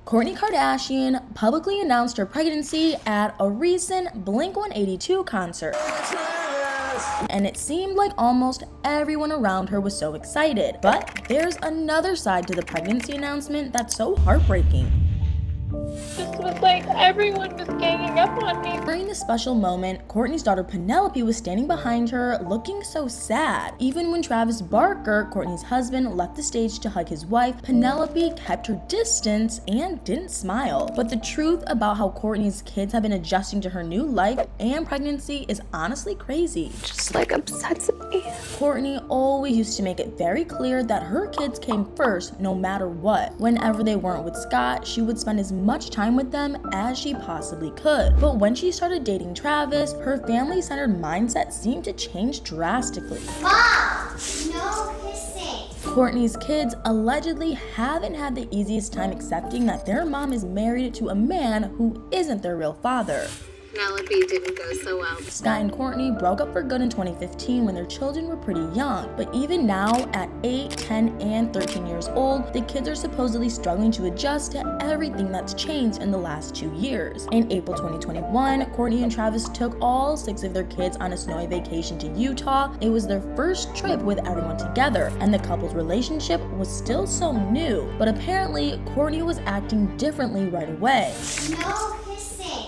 Kourtney Kardashian publicly announced her pregnancy at a recent Blink-182 concert. And it seemed like almost everyone around her was so excited. But there's another side to the pregnancy announcement that's so heartbreaking. This was like everyone was ganging up on me. During this special moment, Kourtney's daughter Penelope was standing behind her looking so sad. Even when Travis Barker, Kourtney's husband, left the stage to hug his wife, Penelope kept her distance and didn't smile. But the truth about how Kourtney's kids have been adjusting to her new life and pregnancy is honestly crazy. Just like upsets me. Kourtney always used to make it very clear that her kids came first no matter what. Whenever they weren't with Scott, she would spend as much time with them as she possibly could. But when she started dating Travis, her family-centered mindset seemed to change drastically. Mom, no kissing. Kourtney's kids allegedly haven't had the easiest time accepting that their mom is married to a man who isn't their real father. Penelope didn't go so well. Scott and Kourtney broke up for good in 2015 when their children were pretty young. But even now, at 8, 10, and 13 years old, the kids are supposedly struggling to adjust to everything that's changed in the last 2 years. In April 2021, Kourtney and Travis took all 6 of their kids on a snowy vacation to Utah. It was their first trip with everyone together, and the couple's relationship was still so new. But apparently, Kourtney was acting differently right away. No kissing.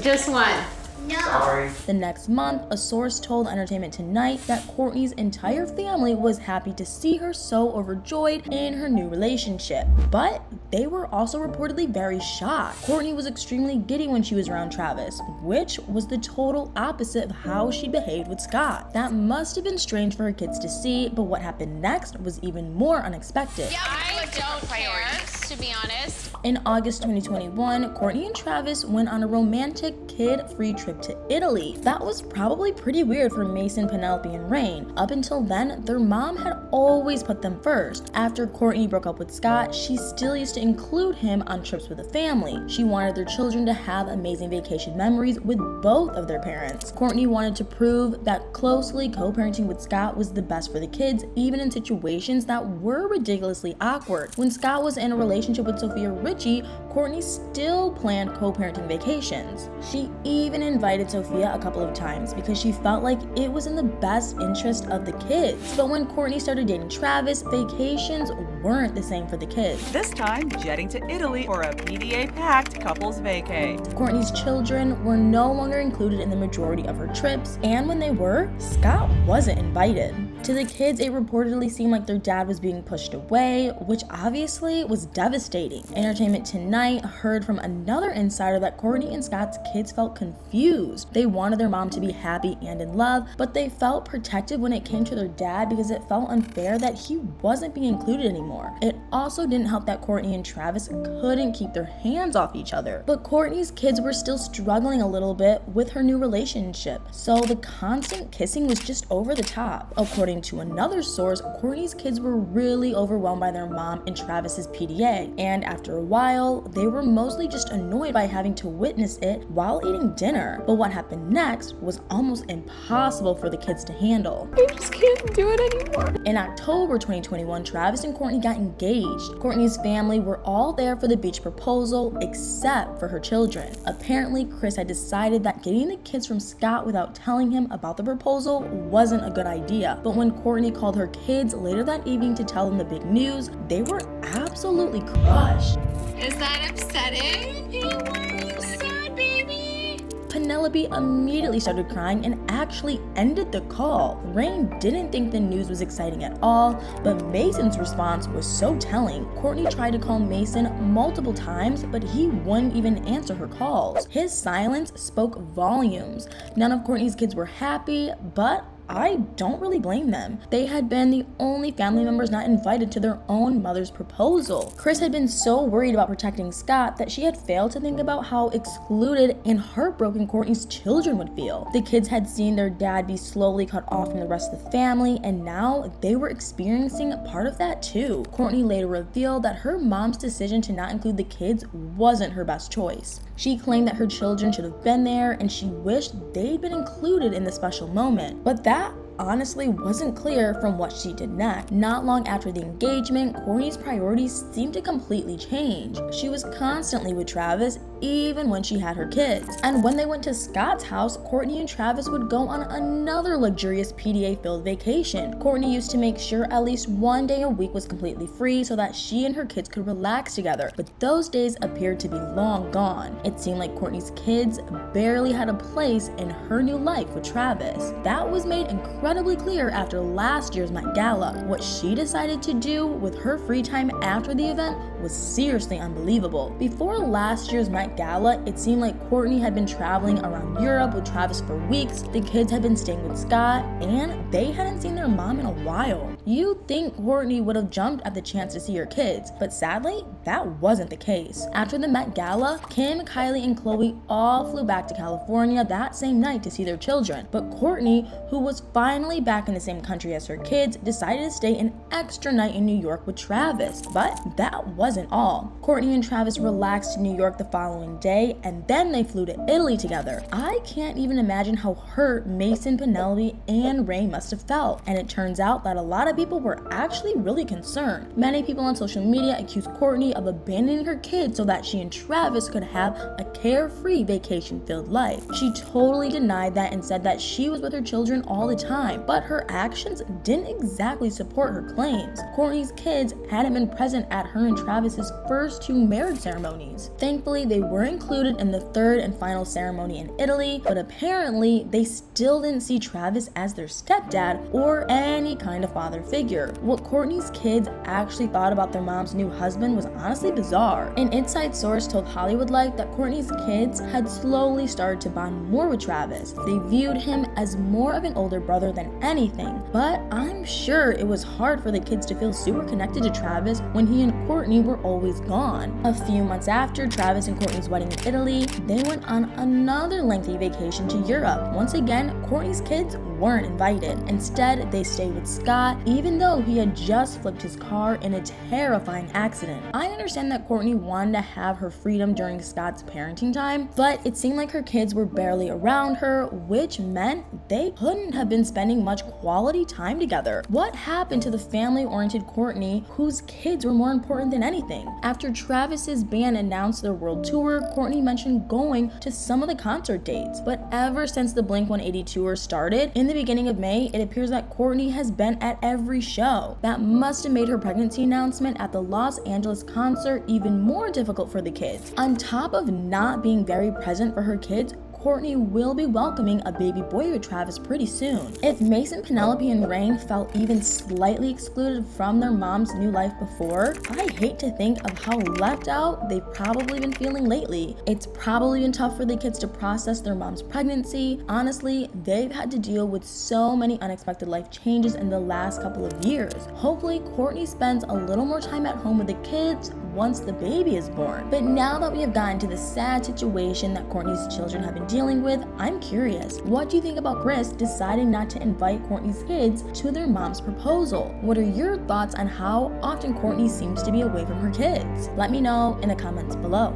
Just one. No. Sorry. The next month, a source told Entertainment Tonight that Kourtney's entire family was happy to see her so overjoyed in her new relationship. But they were also reportedly very shocked. Kourtney was extremely giddy when she was around Travis, which was the total opposite of how she behaved with Scott. That must have been strange for her kids to see, but what happened next was even more unexpected. I don't care, to be honest. In August 2021, Kourtney and Travis went on a romantic, kid-free trip to Italy. That was probably pretty weird for Mason, Penelope, and Rain. Up until then, their mom had always put them first. After Kourtney broke up with Scott, she still used to include him on trips with the family. She wanted their children to have amazing vacation memories with both of their parents. Kourtney wanted to prove that closely co-parenting with Scott was the best for the kids, even in situations that were ridiculously awkward. When Scott was in a relationship with Sofia Richie, Kourtney still planned co-parenting vacations. She even invited Sofia a couple of times because she felt like it was in the best interest of the kids. But when Kourtney started dating Travis, vacations weren't the same for the kids. This time, jetting to Italy for a PDA-packed couples vacay. Kourtney's children were no longer included in the majority of her trips, and when they were, Scott wasn't invited. To the kids, it reportedly seemed like their dad was being pushed away, which obviously was devastating. Entertainment Tonight heard from another insider that Kourtney and Scott's kids felt confused. They wanted their mom to be happy and in love, but they felt protective when it came to their dad because it felt unfair that he wasn't being included anymore. It also didn't help that Kourtney and Travis couldn't keep their hands off each other. But Kourtney's kids were still struggling a little bit with her new relationship, so the constant kissing was just over the top. According to another source, Kourtney's kids were really overwhelmed by their mom and Travis's PDA, and after a while, they were mostly just annoyed by having to witness it while eating dinner. But what happened next was almost impossible for the kids to handle. I just can't do it anymore. In October 2021, Travis and Kourtney got engaged. Kourtney's family were all there for the beach proposal except for her children. Apparently, Chris had decided that getting the kids from Scott without telling him about the proposal wasn't a good idea. But when Kourtney called her kids later that evening to tell them the big news, they were absolutely crushed. Is that upsetting? Hey, why are you sad, baby? Penelope immediately started crying and actually ended the call. Rain didn't think the news was exciting at all, but Mason's response was so telling. Kourtney tried to call Mason multiple times, but he wouldn't even answer her calls. His silence spoke volumes. None of Kourtney's kids were happy, but I don't really blame them. They had been the only family members not invited to their own mother's proposal. Chris had been so worried about protecting Scott that she had failed to think about how excluded and heartbroken Kourtney's children would feel. The kids had seen their dad be slowly cut off from the rest of the family, and now they were experiencing part of that too. Kourtney later revealed that her mom's decision to not include the kids wasn't her best choice. She claimed that her children should have been there, and she wished they'd been included in the special moment. But that honestly wasn't clear from what she did next. Not long after the engagement, Kourtney's priorities seemed to completely change. She was constantly with Travis, even when she had her kids. And when they went to Scott's house, Kourtney and Travis would go on another luxurious PDA-filled vacation. Kourtney used to make sure at least one day a week was completely free so that she and her kids could relax together, but those days appeared to be long gone. It seemed like Kourtney's kids barely had a place in her new life with Travis. That was made incredibly clear after last year's Met Gala. What she decided to do with her free time after the event was seriously unbelievable. Before last year's Met Gala, it seemed like Kourtney had been traveling around Europe with Travis for weeks, the kids had been staying with Scott, and they hadn't seen their mom in a while. You'd think Kourtney would have jumped at the chance to see her kids, but sadly, that wasn't the case. After the Met Gala, Kim, Kylie, and Khloe all flew back to California that same night to see their children, but Kourtney, who was finally back in the same country as her kids, decided to stay an extra night in New York with Travis. But that wasn't all. Kourtney and Travis relaxed in New York the following day, and then they flew to Italy together. I can't even imagine how hurt Mason, Penelope, and Ray must have felt, and it turns out that a lot of people were actually really concerned. Many people on social media accused Kourtney of abandoning her kids so that she and Travis could have a carefree vacation-filled life. She totally denied that and said that she was with her children all the time, but her actions didn't exactly support her claims. Kourtney's kids hadn't been present at her and Travis's first two marriage ceremonies. Thankfully, they were included in the third and final ceremony in Italy, but apparently they still didn't see Travis as their stepdad or any kind of father figure. What Kourtney's kids actually thought about their mom's new husband was honestly bizarre. An inside source told Hollywood Life that Kourtney's kids had slowly started to bond more with Travis. They viewed him as more of an older brother than anything, but I'm sure it was hard for the kids to feel super connected to Travis when he and Kourtney were always gone. A few months after Travis and Kourtney's wedding in Italy, they went on another lengthy vacation to Europe. Once again, Kourtney's kids weren't invited. Instead, they stayed with Scott, even though he had just flipped his car in a terrifying accident. I understand that Kourtney wanted to have her freedom during Scott's parenting time, but it seemed like her kids were barely around her, which meant they couldn't have been spending much quality time together. What happened to the family-oriented Kourtney, whose kids were more important than anything? After Travis's band announced their world tour, Kourtney mentioned going to some of the concert dates, but ever since the Blink-182 tour started in the beginning of May, it appears that Kourtney has been at every show. That must have made her pregnancy announcement at the Los Angeles concert even more difficult for the kids. On top of not being very present for her kids, Kourtney will be welcoming a baby boy with Travis pretty soon. If Mason, Penelope, and Rain felt even slightly excluded from their mom's new life before, I hate to think of how left out they've probably been feeling lately. It's probably been tough for the kids to process their mom's pregnancy. Honestly, they've had to deal with so many unexpected life changes in the last couple of years. Hopefully, Kourtney spends a little more time at home with the kids once the baby is born. But now that we have gotten to the sad situation that Kourtney's children have been dealing with, I'm curious, what do you think about Kris deciding not to invite Kourtney's kids to their mom's proposal? What are your thoughts on how often Kourtney seems to be away from her kids? Let me know in the comments below.